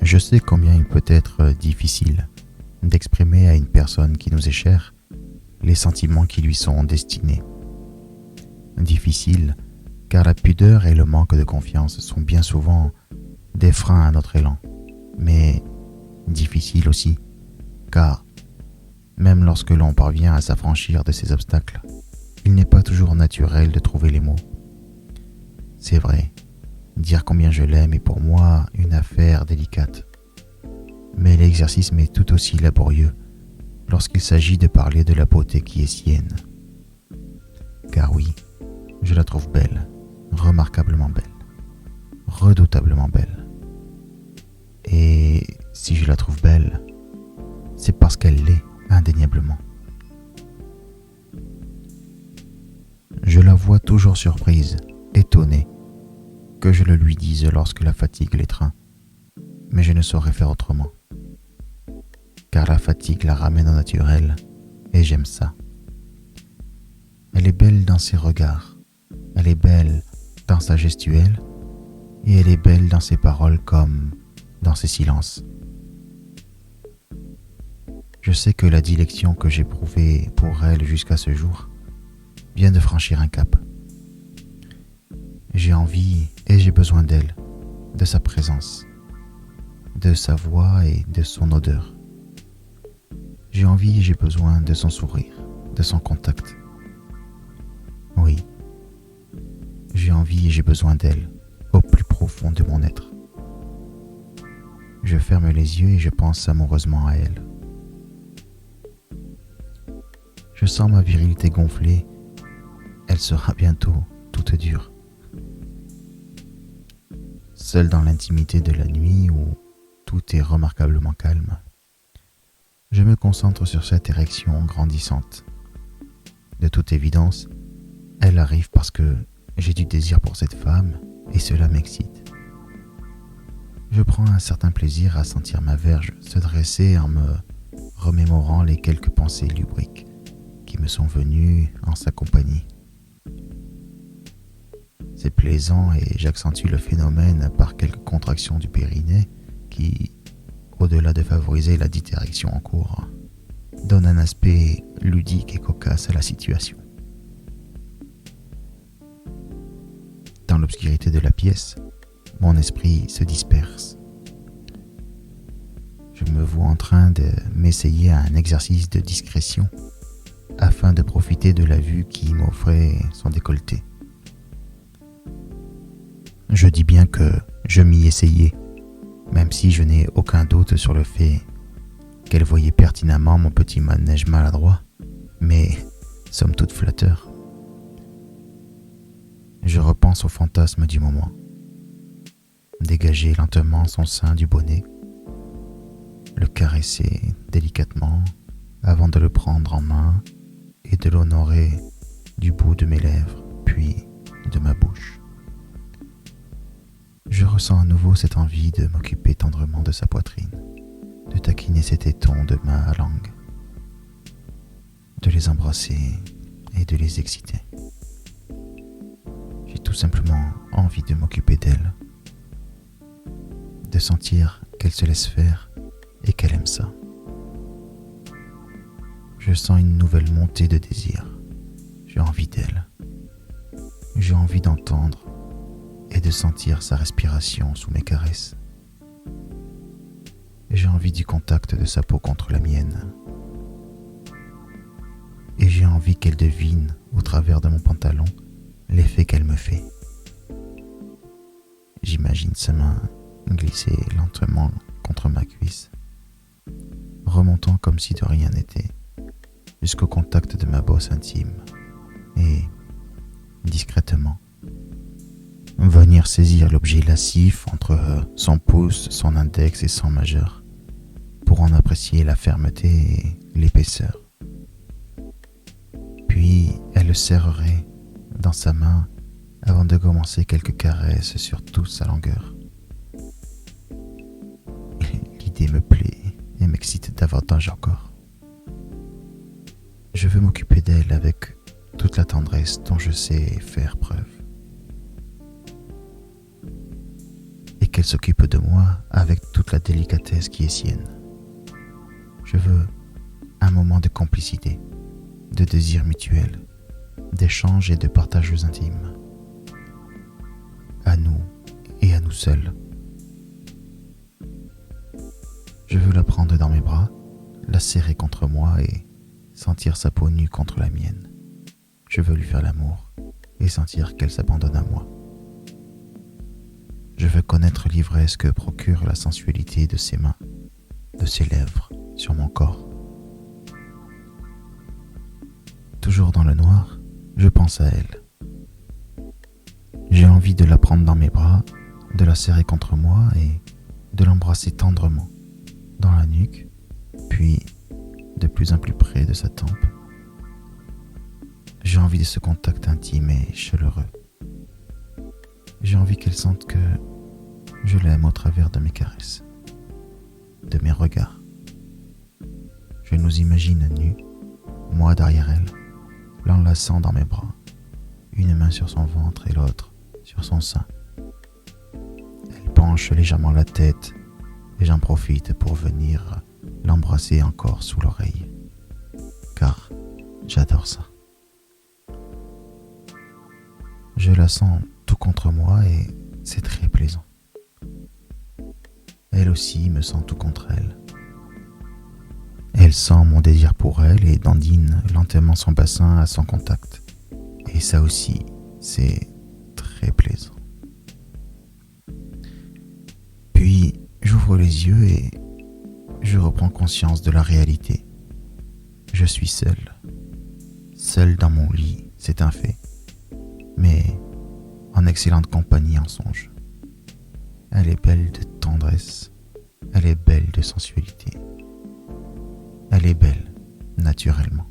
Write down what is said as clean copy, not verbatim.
Je sais combien il peut être difficile d'exprimer à une personne qui nous est chère les sentiments qui lui sont destinés. Difficile car la pudeur et le manque de confiance sont bien souvent des freins à notre élan. Mais difficile aussi car même lorsque l'on parvient à s'affranchir de ces obstacles, il n'est pas toujours naturel de trouver les mots. C'est vrai, dire combien je l'aime est pour moi une affaire délicate. Mais l'exercice m'est tout aussi laborieux lorsqu'il s'agit de parler de la beauté qui est sienne. Car oui, je la trouve belle, remarquablement belle, redoutablement belle. Et si je la trouve belle, c'est parce qu'elle l'est indéniablement. Je la vois toujours surprise, étonnée, que je le lui dise lorsque la fatigue l'étreint, mais je ne saurais faire autrement. Car la fatigue la ramène au naturel, et j'aime ça. Elle est belle dans ses regards, elle est belle dans sa gestuelle, et elle est belle dans ses paroles comme dans ses silences. Je sais que la dilection que j'éprouvais pour elle jusqu'à ce jour vient de franchir un cap. J'ai envie et j'ai besoin d'elle, de sa présence, de sa voix et de son odeur. J'ai envie et j'ai besoin de son sourire, de son contact. Oui, j'ai envie et j'ai besoin d'elle, au plus profond de mon être. Je ferme les yeux et je pense amoureusement à elle. Je sens ma virilité gonfler, elle sera bientôt toute dure. Seul dans l'intimité de la nuit où tout est remarquablement calme, je me concentre sur cette érection grandissante. De toute évidence, elle arrive parce que j'ai du désir pour cette femme et cela m'excite. Je prends un certain plaisir à sentir ma verge se dresser en me remémorant les quelques pensées lubriques qui me sont venues en sa compagnie. C'est plaisant et j'accentue le phénomène par quelques contractions du périnée qui, au-delà de favoriser la dite érection en cours, donne un aspect ludique et cocasse à la situation. Dans l'obscurité de la pièce, mon esprit se disperse. Je me vois en train de m'essayer à un exercice de discrétion afin de profiter de la vue qui m'offrait son décolleté. Je dis bien que je m'y essayais, même si je n'ai aucun doute sur le fait qu'elle voyait pertinemment mon petit manège maladroit, mais somme toute flatteur. Je repense au fantasme du moment. Dégager lentement son sein du bonnet, le caresser délicatement avant de le prendre en main et de l'honorer du bout de mes lèvres, puis de ma bouche. Je ressens à nouveau cette envie de m'occuper tendrement de sa poitrine, de taquiner ses tétons de ma langue, de les embrasser et de les exciter. J'ai tout simplement envie de m'occuper d'elle, de sentir qu'elle se laisse faire et qu'elle aime ça. Je sens une nouvelle montée de désir. J'ai envie d'elle. J'ai envie d'entendre et de sentir sa respiration sous mes caresses. Et j'ai envie du contact de sa peau contre la mienne. Et j'ai envie qu'elle devine, au travers de mon pantalon, l'effet qu'elle me fait. J'imagine sa main glisser lentement contre ma cuisse, remontant comme si de rien n'était, jusqu'au contact de ma bosse intime, et, discrètement, venir saisir l'objet lascif entre son pouce, son index et son majeur, pour en apprécier la fermeté et l'épaisseur. Puis elle le serrerait dans sa main avant de commencer quelques caresses sur toute sa longueur. L'idée me plaît et m'excite davantage encore. Je veux m'occuper d'elle avec toute la tendresse dont je sais faire preuve. Et qu'elle qu'elle s'occupe de moi avec toute la délicatesse qui est sienne. Je veux un moment de complicité, de désir mutuel, d'échange et de partages intimes. À nous et à nous seuls. Je veux la prendre dans mes bras, la serrer contre moi et sentir sa peau nue contre la mienne. Je veux lui faire l'amour et sentir qu'elle s'abandonne à moi. Je veux connaître l'ivresse que procure la sensualité de ses mains, de ses lèvres sur mon corps. Toujours dans le noir, je pense à elle. J'ai envie de la prendre dans mes bras, de la serrer contre moi et de l'embrasser tendrement, dans la nuque, puis de plus en plus près de sa tempe. J'ai envie de ce contact intime et chaleureux. J'ai envie qu'elle sente que je l'aime au travers de mes caresses, de mes regards. Je nous imagine nus, moi derrière elle, l'enlaçant dans mes bras, une main sur son ventre et l'autre sur son sein. Elle penche légèrement la tête et j'en profite pour venir l'embrasser encore sous l'oreille, car j'adore ça. Je la sens tout contre moi et c'est très plaisant. Elle aussi me sent tout contre elle. Elle sent mon désir pour elle et dandine lentement son bassin à son contact. Et ça aussi, c'est très plaisant. Puis, j'ouvre les yeux et je reprends conscience de la réalité. Je suis seul. Seul dans mon lit, c'est un fait. Mais en excellente compagnie en songe. Elle est belle de tendresse. Elle est belle de sensualité. Elle est belle, naturellement.